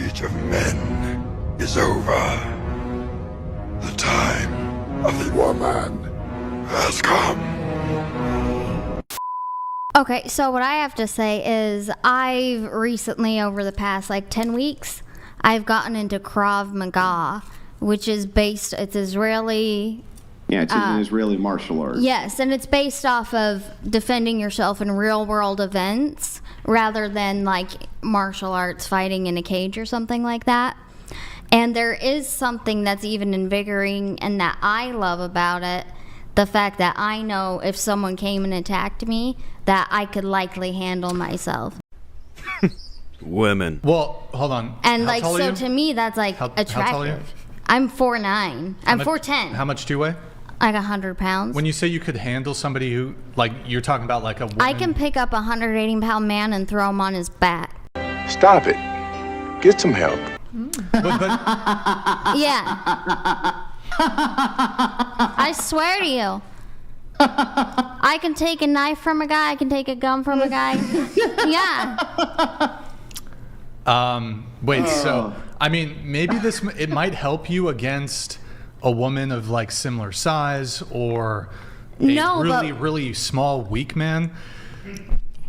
age of men is over. The time of the woman has come. Okay, so what I have to say is I've recently, over the past 10 weeks, I've gotten into Krav Maga, which is it's Israeli. Yeah, it's an Israeli martial art. Yes, and it's based off of defending yourself in real world events rather than martial arts fighting in a cage or something like that. And there is something that's even invigorating and that I love about it, the fact that I know if someone came and attacked me, that I could likely handle myself. Women. Well, hold on. And how tall are you? to me, that's attractive. How tall are you? I'm 4'9". I'm 4'10". How much do you weigh? 100 pounds. When you say you could handle somebody who, you're talking about a woman. I can pick up a 180-pound man and throw him on his back. Stop it. Get some help. But Yeah. I swear to you. I can take a knife from a guy. I can take a gun from a guy. Yeah. Wait, so, maybe it might help you against a woman of similar size or a really small, weak man.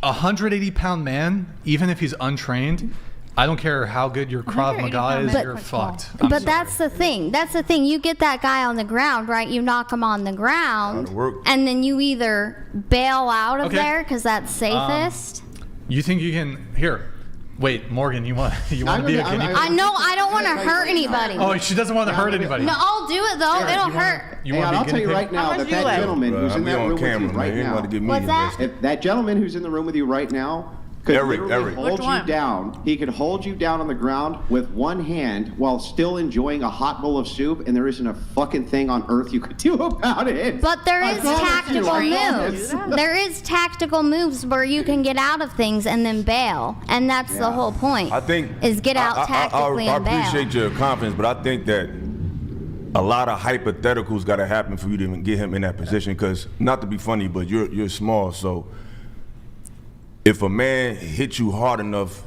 180-pound man, even if he's untrained, I don't care how good your Krav Maga is, you're fucked. But that's the thing. That's the thing. You get that guy on the ground, right? You knock him on the ground, and then you either bail out of there because that's safest. You think you can... Here. Wait, Morgan, you want to be a guinea pig? I know. I don't want to hurt anybody. Oh, she doesn't want to hurt anybody. No, I'll do it, though. It'll hurt. I'll tell you right now that gentleman who's in that room with you right now... What's that? If that gentleman who's in the room with you right now... Eric. Hold you down. He could hold you down on the ground with one hand while still enjoying a hot bowl of soup, and there isn't a fucking thing on earth you could do about it. But there is tactical moves. There is tactical moves where you can get out of things and then bail, and that's the whole point. I think is get out tactically and bail. I appreciate your confidence, but I think that a lot of hypotheticals got to happen for you to even get him in that position. Because not to be funny, but you're small, so. If a man hits you hard enough,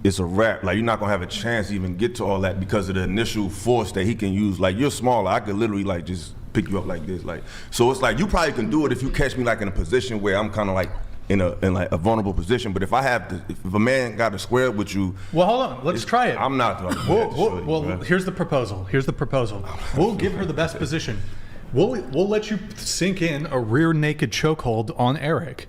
it's a wrap. You're not gonna have a chance to even get to all that because of the initial force that he can use. You're smaller. I could literally just pick you up like this. So it's you probably can do it if you catch me in a position where I'm kind of in a vulnerable position. But if if a man got to square with you, well, hold on. Let's try it. I'm not. Here's the proposal. We'll give her the best position. We'll let you sink in a rear naked chokehold on Eric.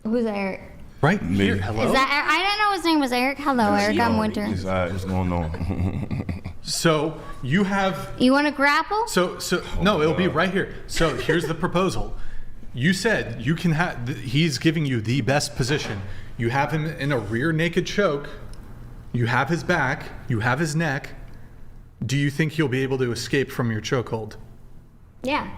Who's Eric? Right here. Hello. Is that Eric? I didn't know his name was Eric. Hello, Eric. I'm Winter. It's going on. So you have. You want to grapple? So no, it'll be right here. So here's the proposal. You said you can have. He's giving you the best position. You have him in a rear naked choke. You have his back. You have his neck. Do you think he'll be able to escape from your chokehold? Yeah.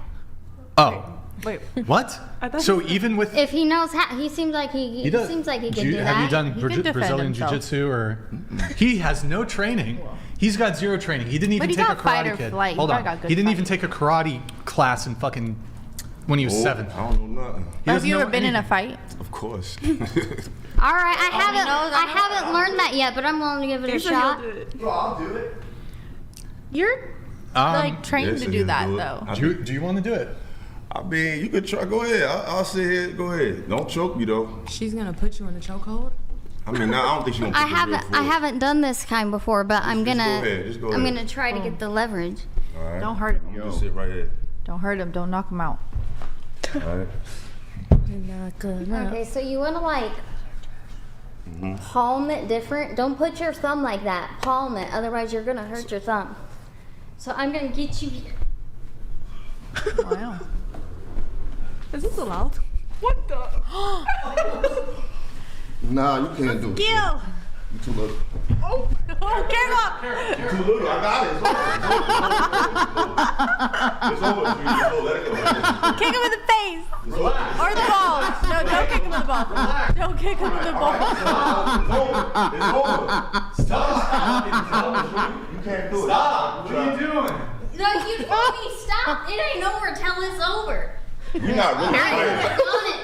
Oh. Wait. What? So even with... If he knows how... He seems like he seems like he can do that. Have you done Brazilian Jiu-Jitsu or... He has no training. He's got zero training. He didn't even take a karate kid. Hold on. He didn't even take a karate class in fucking... when he was 7. I don't know nothing. Have you ever been in a fight? Of course. All right, I haven't learned that yet, but I'm willing to give it a shot. I'll do it. You're trained to do that though. Do you want to do it? You could try. Go ahead. I'll sit here. Go ahead. Don't choke me though. She's gonna put you in a chokehold. I don't think she's gonna. I haven't done this kind before, but I'm gonna. Just go ahead. I'm gonna try to get the leverage. All right. Don't hurt him. Just sit right here. Don't hurt him. Don't knock him out. All right. Okay, so you wanna palm it different. Don't put your thumb like that. Palm it, otherwise you're gonna hurt your thumb. So I'm gonna get you. Wow. Is this allowed? What the? Nah, you can't do it. Gil! You too little. Oh, get up! You too little. I got it. It's over. Let it go. Kick him in the face! Or the balls. No, don't kick him in the balls. Don't kick him in the balls. It's over. Stop. You can't do it. Stop. What are you doing? No, you told me stop. It ain't over till it's over. You're not really I would have done it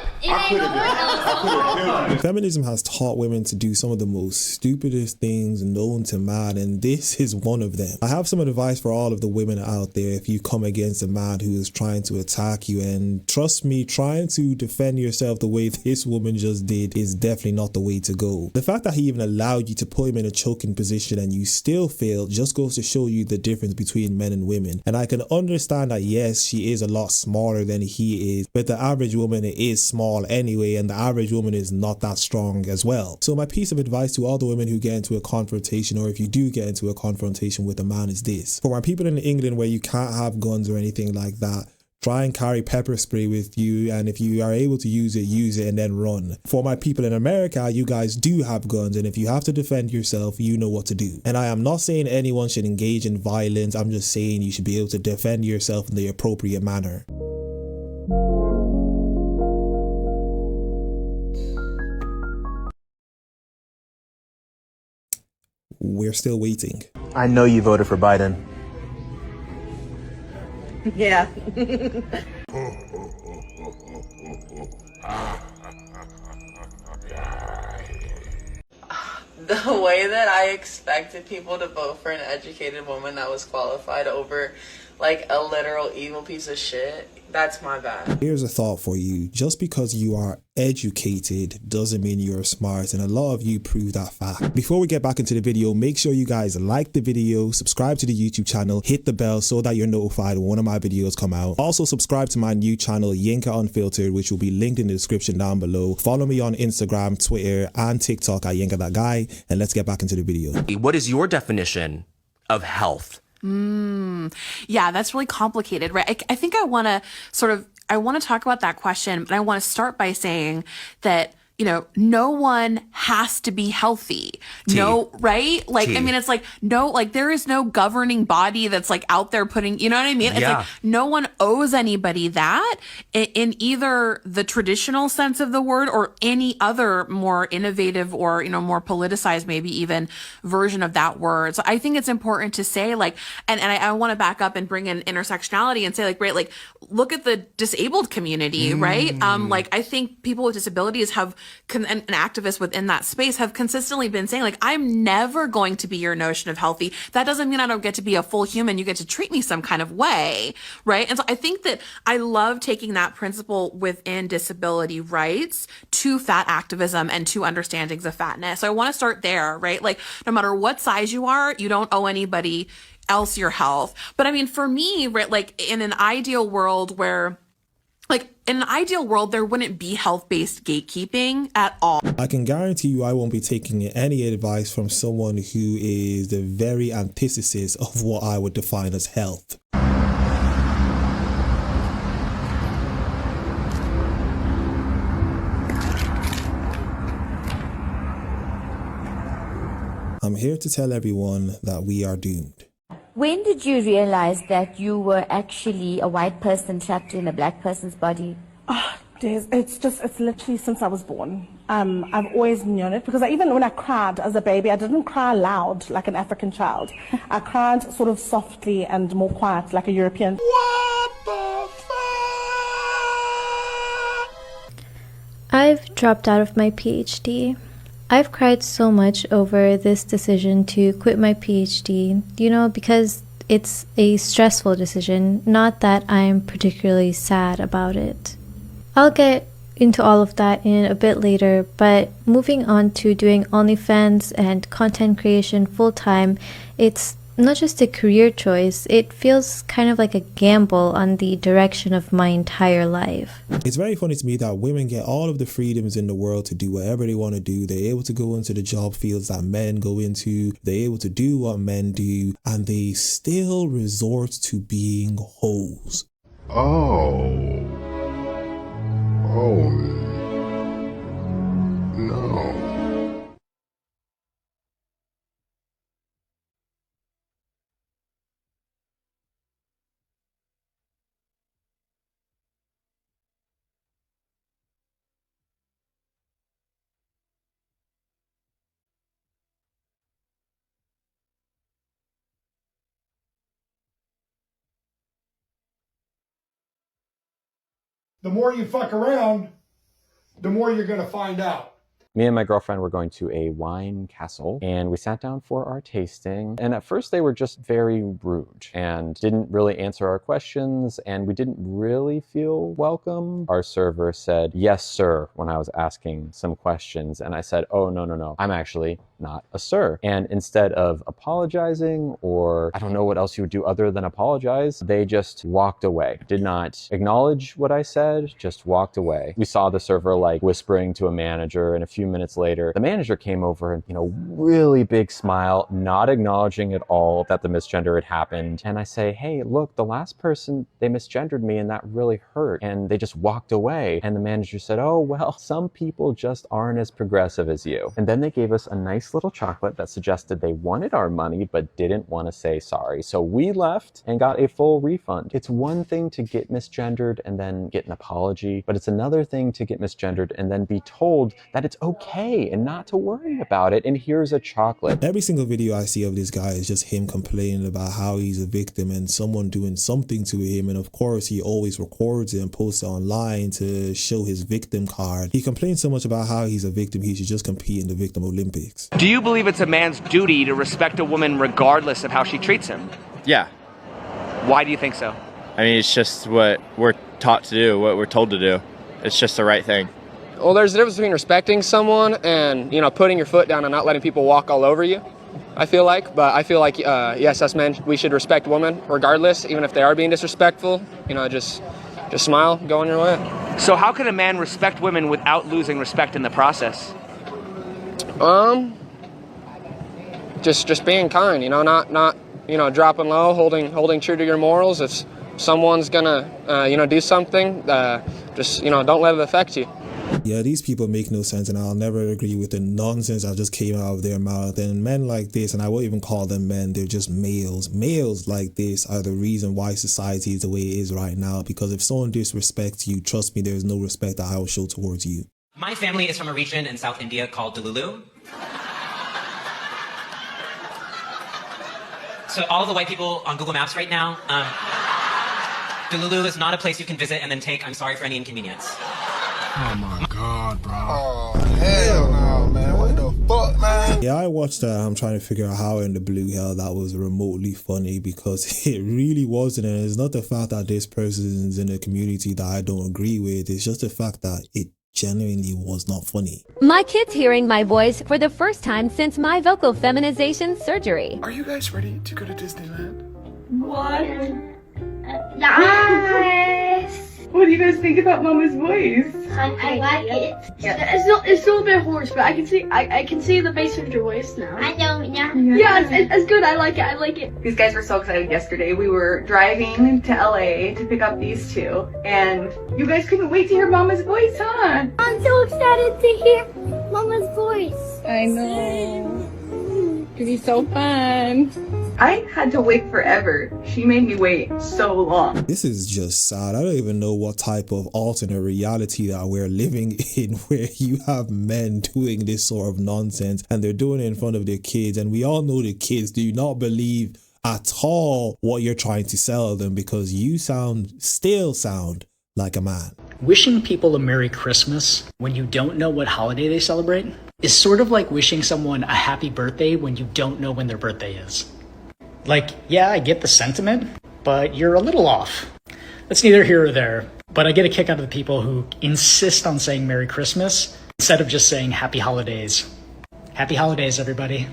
Feminism has taught women to do some of the most stupidest things known to man, and this is one of them. I have some advice for all of the women out there if you come against a man who is trying to attack you, and trust me, trying to defend yourself the way this woman just did is definitely not the way to go. The fact that he even allowed you to put him in a choking position and you still failed just goes to show you the difference between men and women. And I can understand that yes, she is a lot smaller than he is, but the average woman is small anyway, and the average woman is not that strong as well. So my piece of advice to all the women who get into a confrontation, or if you do get into a confrontation with a man, is this. For my people in England where you can't have guns or anything like that, try and carry pepper spray with you, and if you are able to use it and then run. For my people in America, you guys do have guns, and if you have to defend yourself, you know what to do. And I am not saying anyone should engage in violence, I'm just saying you should be able to defend yourself in the appropriate manner. We're still waiting. I know you voted for Biden. Yeah. The way that I expected people to vote for an educated woman that was qualified over like a literal evil piece of shit, that's my bad. Here's a thought for you. Just because you are educated doesn't mean you're smart, and a lot of you prove that fact. Before we get back into the video, make sure you guys like the video, subscribe to the YouTube channel, hit the bell so that you're notified when one of my videos come out. Also subscribe to my new channel, Yinka Unfiltered, which will be linked in the description down below. Follow me on Instagram, Twitter, and TikTok at YinkaThatGuy, and let's get back into the video. What is your definition of health? Yeah, that's really complicated, right? I think I want to talk about that question, but I want to start by saying that, you know, no one has to be healthy. No, right? Like, I mean, it's like, no, like there is no governing body that's like out there putting, you know what I mean? It's like no one owes anybody that in either the traditional sense of the word or any other more innovative or, you know, more politicized, maybe even version of that word. So I think it's important to say like, and I want to back up and bring in intersectionality and say like, right, like look at the disabled community, right? Like I think people with disabilities have and activists within that space have consistently been saying like, I'm never going to be your notion of healthy. That doesn't mean I don't get to be a full human. You get to treat me some kind of way, right? And so I think that I love taking that principle within disability rights to fat activism and to understandings of fatness. So I want to start there, right? Like no matter what size you are, you don't owe anybody else your health. But I mean, for me, right, like in an ideal world where in an ideal world, there wouldn't be health-based gatekeeping at all. I can guarantee you I won't be taking any advice from someone who is the very antithesis of what I would define as health. I'm here to tell everyone that we are doomed. When did you realize that you were actually a white person trapped in a black person's body? Oh, it's literally since I was born. I've always known it because even when I cried as a baby, I didn't cry loud like an African child. I cried sort of softly and more quiet like a European. What the fuck? I've dropped out of my PhD. I've cried so much over this decision to quit my PhD, you know, because it's a stressful decision, not that I'm particularly sad about it. I'll get into all of that in a bit later, but moving on to doing OnlyFans and content creation full-time, it's not just a career choice, it feels kind of like a gamble on the direction of my entire life. It's very funny to me that women get all of the freedoms in the world to do whatever they want to do. They're able to go into the job fields that men go into. They're able to do what men do, and they still resort to being hoes. Oh no. The more you fuck around, the more you're gonna find out. Me and my girlfriend were going to a wine castle and we sat down for our tasting. And at first they were just very rude and didn't really answer our questions and we didn't really feel welcome. Our server said, "Yes, sir," when I was asking some questions. And I said, "Oh, no, I'm actually not a sir." And instead of apologizing, or I don't know what else you would do other than apologize, they just walked away. Did not acknowledge what I said, just walked away. We saw the server like whispering to a manager, and a few minutes later, the manager came over and, really big smile, not acknowledging at all that the misgender had happened. And I say, "Hey, look, the last person, they misgendered me and that really hurt." And they just walked away. And the manager said, "Oh, well, some people just aren't as progressive as you." And then they gave us a nice little chocolate that suggested they wanted our money but didn't want to say sorry. So we left and got a full refund. It's one thing to get misgendered and then get an apology, but it's another thing to get misgendered and then be told that it's okay and not to worry about it, and here's a chocolate. Every single video I see of this guy is just him complaining about how he's a victim and someone doing something to him, and of course he always records it and posts it online to show his victim card. He complains so much about how he's a victim, he should just compete in the Victim Olympics. Do you believe it's a man's duty to respect a woman regardless of how she treats him? Yeah. Why do you think so? I mean, it's just what we're taught to do, what we're told to do. It's just the right thing. Well, there's a difference between respecting someone and, putting your foot down and not letting people walk all over you, I feel like. But I feel like, yes, us men, we should respect women regardless, even if they are being disrespectful. Just smile, go on your way. So how can a man respect women without losing respect in the process? Just being kind, not dropping low, holding true to your morals. If someone's gonna, do something, don't let it affect you. Yeah, these people make no sense, and I'll never agree with the nonsense that just came out of their mouth. And men like this, and I won't even call them men, they're just males. Males like this are the reason why society is the way it is right now, because if someone disrespects you, trust me, there's no respect that I will show towards you. My family is from a region in South India called Delulu. So all the white people on Google Maps right now, Delulu is not a place you can visit and then take, "I'm sorry for any inconvenience." Oh my God, bro. Oh, hell no, man. What the fuck, man? Yeah, I watched that. I'm trying to figure out how in the blue hell that was remotely funny, because it really wasn't. And it's not the fact that this person is in a community that I don't agree with. It's just the fact that it genuinely was not funny. My kid's hearing my voice for the first time since my vocal feminization surgery. Are you guys ready to go to Disneyland? What? Nice! What do you guys think about Mama's voice? I like it. Yeah. It's still a bit hoarse, but I can see the bass of your voice now. I know, yeah. Yeah, it's good. I like it. These guys were so excited yesterday. We were driving to LA to pick up these two, and you guys couldn't wait to hear Mama's voice, huh? I'm so excited to hear Mama's voice. I know. It'll be so fun. I had to wait forever. She made me wait so long. This is just sad. I don't even know what type of alternate reality that we're living in, where you have men doing this sort of nonsense and they're doing it in front of their kids. And we all know the kids do not believe at all what you're trying to sell them, because you still sound like a man. Wishing people a Merry Christmas when you don't know what holiday they celebrate is sort of like wishing someone a happy birthday when you don't know when their birthday is. Like, yeah, I get the sentiment, but you're a little off. That's neither here or there, but I get a kick out of the people who insist on saying Merry Christmas instead of just saying Happy Holidays. Happy Holidays, everybody.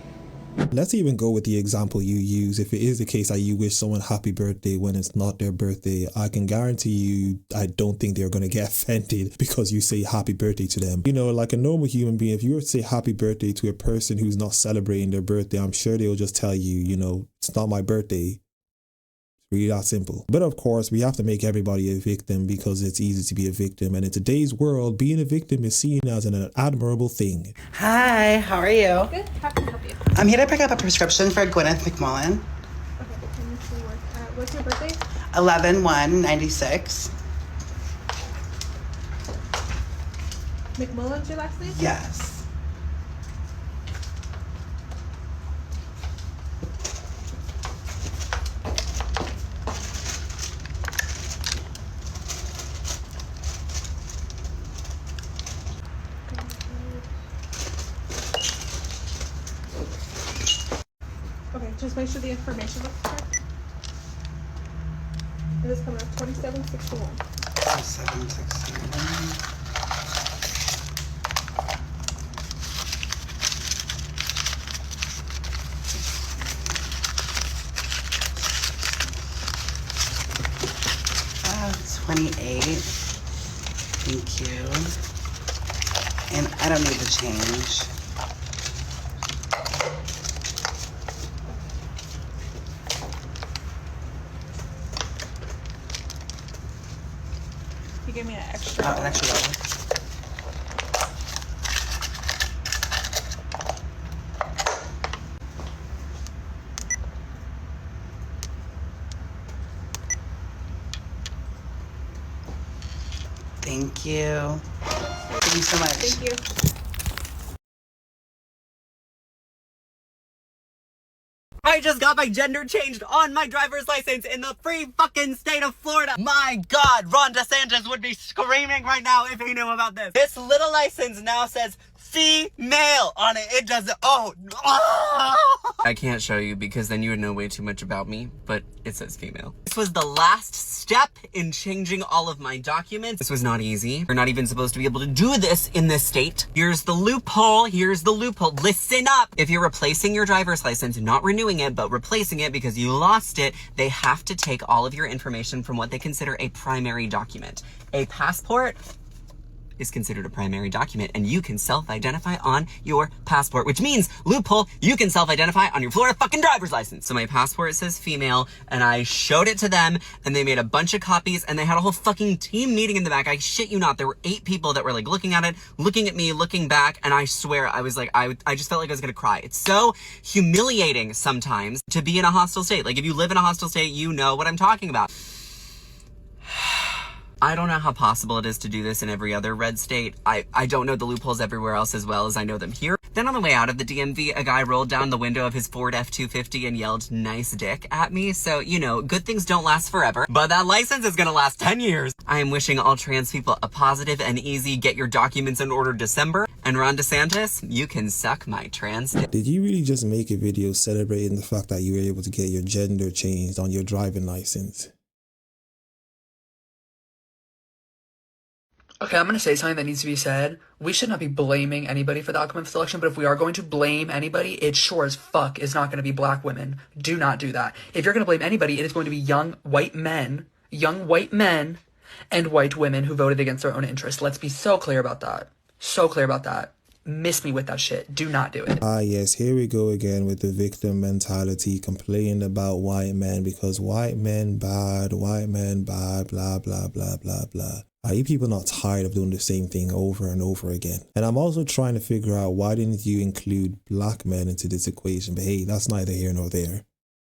Let's even go with the example you use. If it is the case that you wish someone happy birthday when it's not their birthday, I can guarantee you, I don't think they're going to get offended because you say happy birthday to them. Like a normal human being, if you were to say happy birthday to a person who's not celebrating their birthday, I'm sure they'll just tell you, it's not my birthday. Really that simple. But of course, we have to make everybody a victim because it's easy to be a victim. And in today's world, being a victim is seen as an admirable thing. Hi, how are you? Good. How can I help you? I'm here to pick up a prescription for Gwyneth McMullen. Okay, let me see what's your birthday? 11/1/96. McMullen's your last name? Yes. Okay, just make sure the information looks correct. It is coming up 2761. 2761. Oh, 28. Thank you. And I don't need to change. You gave me an extra. Oh, an extra $1. Thank you. Thank you so much. Thank you. I just got my gender changed on my driver's license in the free fucking state of Florida. My God, Ron DeSantis would be screaming right now if he knew about this. This little license now says female on it. It doesn't, oh. I can't show you because then you would know way too much about me, but it says female. This was the last step in changing all of my documents. This was not easy. You're not even supposed to be able to do this in this state. Here's the loophole. Here's the loophole. Listen up. If you're replacing your driver's license, not renewing it, but replacing it because you lost it, they have to take all of your information from what they consider a primary document. A passport is considered a primary document, and you can self-identify on your passport, which means, loophole, you can self-identify on your Florida fucking driver's license. So my passport says female, and I showed it to them, and they made a bunch of copies, and they had a whole fucking team meeting in the back. I shit you not, there were 8 people that were like looking at it, looking at me, looking back, and I swear, I was like, I just felt like I was gonna cry. It's so humiliating sometimes to be in a hostile state. Like, if you live in a hostile state, you know what I'm talking about. I don't know how possible it is to do this in every other red state. I don't know the loopholes everywhere else as well as I know them here. Then on the way out of the DMV, a guy rolled down the window of his Ford F-250 and yelled, "Nice dick," at me. So, you know, good things don't last forever, but that license is gonna last 10 years. I am wishing all trans people a positive and easy get your documents in order December. And Ron DeSantis, you can suck my trans dick. Did you really just make a video celebrating the fact that you were able to get your gender changed on your driving license? Okay, I'm going to say something that needs to be said. We should not be blaming anybody for the outcome of this election, but if we are going to blame anybody, it sure as fuck is not going to be black women. Do not do that. If you're going to blame anybody, it is going to be young white men and white women who voted against their own interests. Let's be so clear about that. So clear about that. Miss me with that shit. Do not do it. Ah, yes, here we go again with the victim mentality, complaining about white men because white men bad, blah, blah, blah, blah, blah. Are you people not tired of doing the same thing over and over again? And I'm also trying to figure out, why didn't you include black men into this equation? But hey, that's neither here nor there.